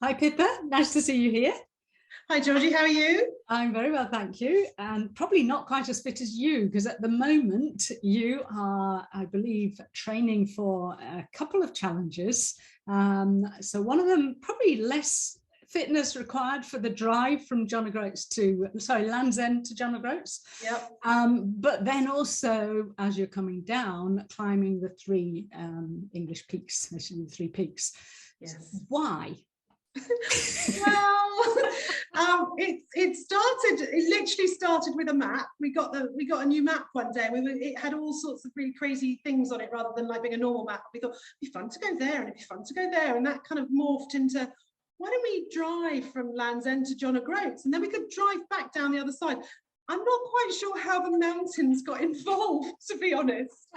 Hi Pippa, nice to see you here. Hi Georgie, how are you? I'm very well, thank you, and probably not quite as fit as you, because at the moment you are, I believe, training for a couple of challenges. So one of them, probably less fitness required for the drive from John O'Groats to, sorry, Land's End to John O'Groats. Yep. But then also, as you're coming down, climbing the three English peaks, actually the three peaks. Yes. Why? Well, it literally started with a map. We got a new map one day. It had all sorts of really crazy things on it rather than like being a normal map. We thought it'd be fun to go there and it'd be fun to go there, and that kind of morphed into, why don't we drive from Land's End to John O'Groats, and then we could drive back down the other side. I'm not quite sure how the mountains got involved, to be honest.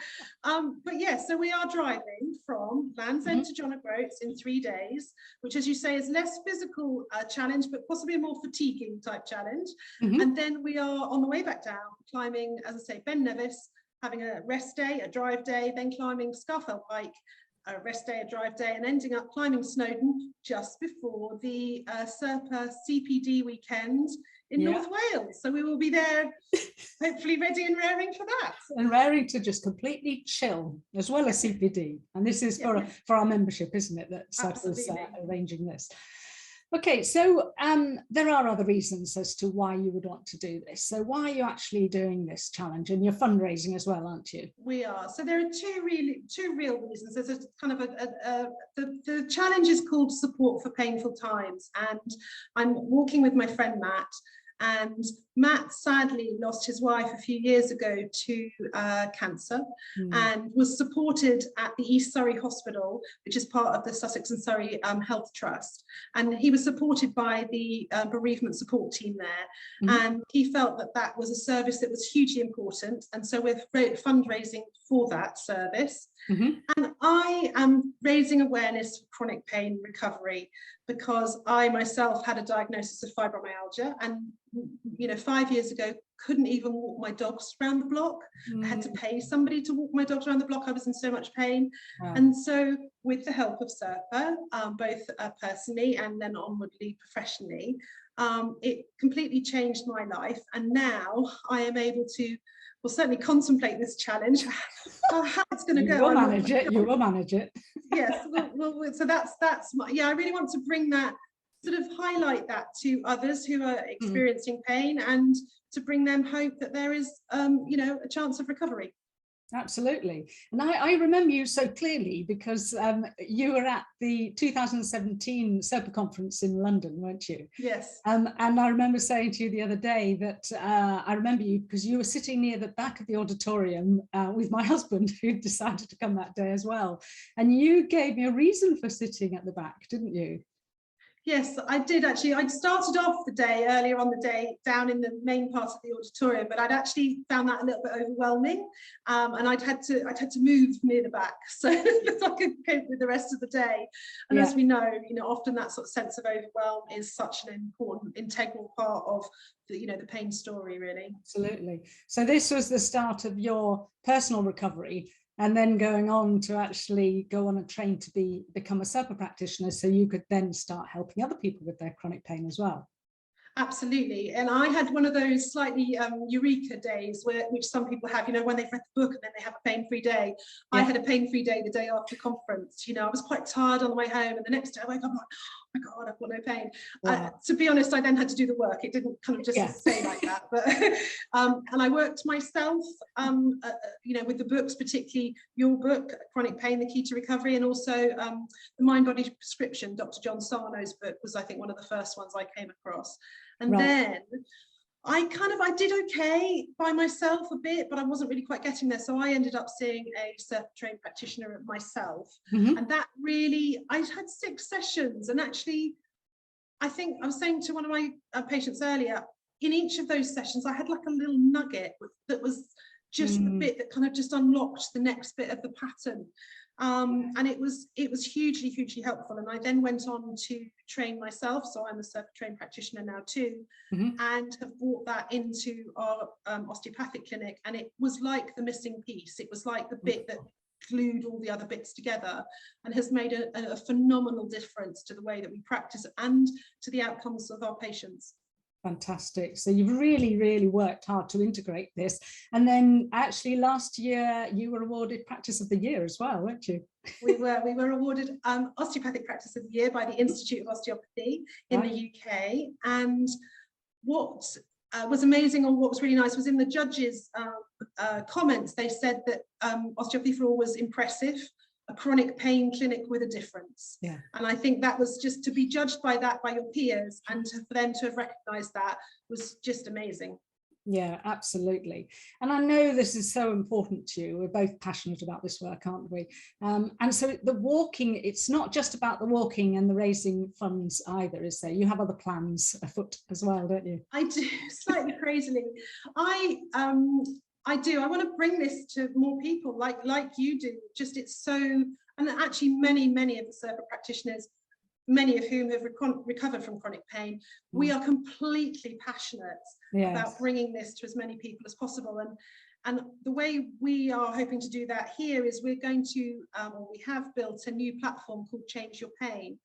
But yeah, so we are driving from Land's End to John O'Groats in 3 days, which, as you say, is less physical challenge, but possibly a more fatiguing type challenge. And then we are on the way back down, climbing, as I say, Ben Nevis, having a rest day, a drive day, then climbing Scarfell Pike, a rest day, a drive day, and ending up climbing Snowdon just before the SIRPA CPD weekend in North Wales. So we will be there, hopefully ready and raring for that. And raring to just completely chill, as well as CPD. And this is for our membership, isn't it, that SIRPA's arranging this. Okay, so there are other reasons as to why you would want to do this. So why are you actually doing this challenge? And you're fundraising as well, aren't you? We are. So there are two real reasons. There's a kind of the challenge is called Support for Painful Times, and I'm walking with my friend Matt. And Matt sadly lost his wife a few years ago to cancer, and was supported at the East Surrey Hospital, which is part of the Sussex and Surrey Health Trust. And he was supported by the bereavement support team there. And he felt that that was a service that was hugely important. And so we're fundraising for that service. And I am raising awareness for chronic pain recovery, because I myself had a diagnosis of fibromyalgia, and 5 years ago couldn't even walk my dogs around the block. I had to pay somebody to walk my dogs around the block. I was in so much pain. And so with the help of SIRPA, both personally and then onwardly professionally, it completely changed my life. And now I am able to, well, certainly contemplate this challenge, how it's going to go. You will manage it. Yes, well, so that's my, I really want to bring that, sort of highlight that to others who are experiencing pain, and to bring them hope that there is, a chance of recovery. Absolutely. And I remember you so clearly because you were at the 2017 SIRPA conference in London, weren't you? Yes. And I remember saying to you the other day that I remember you because you were sitting near the back of the auditorium with my husband, who decided to come that day as well. And you gave me a reason for sitting at the back, didn't you? Yes, I did actually. I'd started off the day, earlier on the day, down in the main part of the auditorium, but I'd actually found that a little bit overwhelming, and I'd had to move near the back so that I could cope with the rest of the day. And as we know, often that sort of sense of overwhelm is such an important, integral part of the pain story, really. Absolutely. So this was the start of your personal recovery, and then going on to actually go on a train to become a SIRPA practitioner, so you could then start helping other people with their chronic pain as well. Absolutely. And I had one of those slightly eureka days which some people have, when they've read the book and then they have a pain-free day. I had a pain-free day the day after conference. I was quite tired on the way home, and the next day I woke up like, oh my God, I've got no pain. To be honest, I then had to do the work. It didn't kind of just say like that. But and I worked myself, with the books, particularly your book, Chronic Pain, The Key to Recovery, and also The Mind-Body Prescription, Dr. John Sarno's book was, I think, one of the first ones I came across. And then I did okay by myself a bit, but I wasn't really quite getting there. So I ended up seeing a SIRPA trained practitioner myself. And that really, I had 6 sessions. And actually, I think I was saying to one of my patients earlier, in each of those sessions, I had like a little nugget that was just the bit that kind of just unlocked the next bit of the pattern. And it was hugely helpful. And I then went on to train myself, so I'm a SIRPA trained practitioner now too, and have brought that into our osteopathic clinic. And it was like the missing piece. It was like the bit that glued all the other bits together, and has made a phenomenal difference to the way that we practice and to the outcomes of our patients. Fantastic. So you've really, really worked hard to integrate this. And then actually last year you were awarded Practice of the Year as well, weren't you? We were awarded Osteopathic Practice of the Year by the Institute of Osteopathy in the UK. And what was amazing, or what was really nice, was in the judges' comments, they said that Osteopathy for All was impressive, a chronic pain clinic with a difference. Yeah. And I think that was just to be judged by that by your peers, and for them to have recognized that was just amazing. Yeah, absolutely. And I know this is so important to you. We're both passionate about this work, aren't we? And so the walking, it's not just about the walking and the raising funds either, is there? You have other plans afoot as well, don't you? I do, slightly crazily. I do. I want to bring this to more people like you do. Just it's so, and actually many of the SIRPA practitioners, many of whom have recovered from chronic pain, we are completely passionate about bringing this to as many people as possible. And the way we are hoping to do that here is we're going to, or we have built a new platform called Change Your Pain.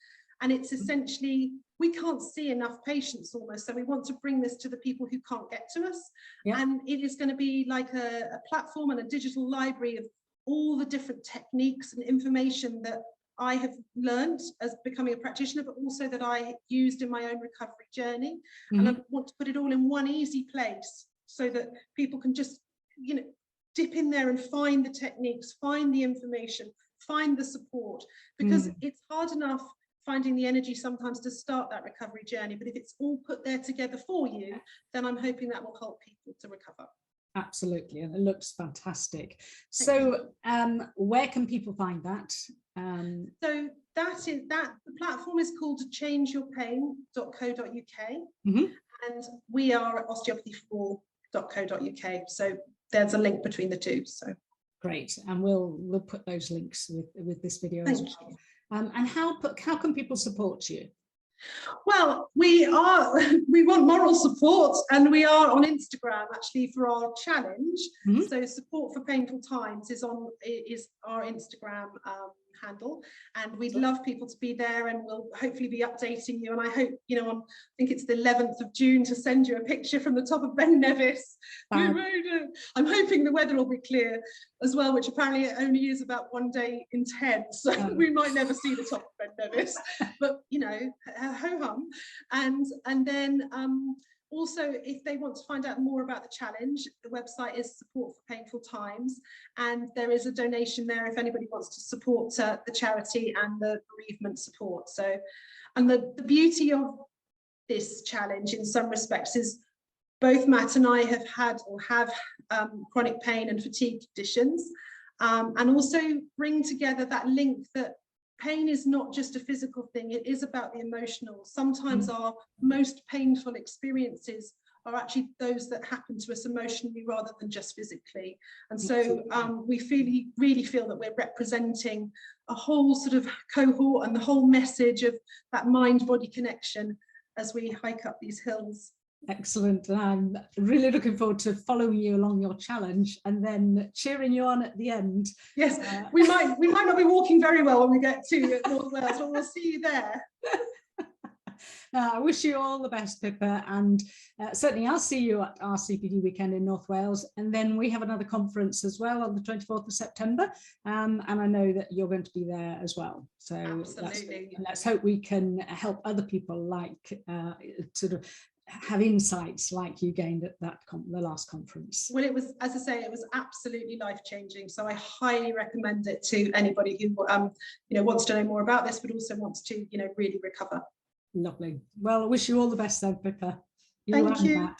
And it's essentially, we can't see enough patients almost, so we want to bring this to the people who can't get to us. And it is going to be like a platform and a digital library of all the different techniques and information that I have learned as becoming a practitioner, but also that I used in my own recovery journey. And I want to put it all in one easy place so that people can just, you know, dip in there and find the techniques, find the information, find the support, because it's hard enough finding the energy sometimes to start that recovery journey. But if it's all put there together for you, then I'm hoping that will help people to recover. Absolutely, and it looks fantastic. So where can people find that? So the platform is called changeyourpain.co.uk, and we are at osteopathy4.co.uk. So there's a link between the two. So great, and we'll put those links with this video as well. And how can people support you? Well, we want moral support, and we are on Instagram actually for our challenge. So Support for Painful Times is our Instagram handle, and we'd love people to be there, and we'll hopefully be updating you. And I hope, you know, I think it's the 11th of June to send you a picture from the top of Ben Nevis. I'm hoping the weather will be clear as well, which apparently it only is about 1 day in 10, so we might never see the top of Ben Nevis, but you know, ho-hum. And then also, if they want to find out more about the challenge, the website is Support for Painful Times, and there is a donation there if anybody wants to support the charity and the bereavement support. So, and the beauty of this challenge in some respects is both Matt and I have had or have chronic pain and fatigue conditions, and also bring together that link that pain is not just a physical thing, it is about the emotional. Sometimes our most painful experiences are actually those that happen to us emotionally rather than just physically. And so we really feel that we're representing a whole sort of cohort and the whole message of that mind-body connection as we hike up these hills. Excellent. I'm really looking forward to following you along your challenge and then cheering you on at the end. Yes, we might not be walking very well when we get to North Wales, but we'll see you there. I wish you all the best, Pippa, and certainly I'll see you at our CPD weekend in North Wales, and then we have another conference as well on the 24th of September, and I know that you're going to be there as well. So let's hope we can help other people like sort of have insights like you gained at that the last conference. Well, it was, as I say, it was absolutely life-changing. So I highly recommend it to anybody who you know, wants to know more about this, but also wants to, you know, really recover. Lovely. Well, I wish you all the best then, Pippa. Thank you.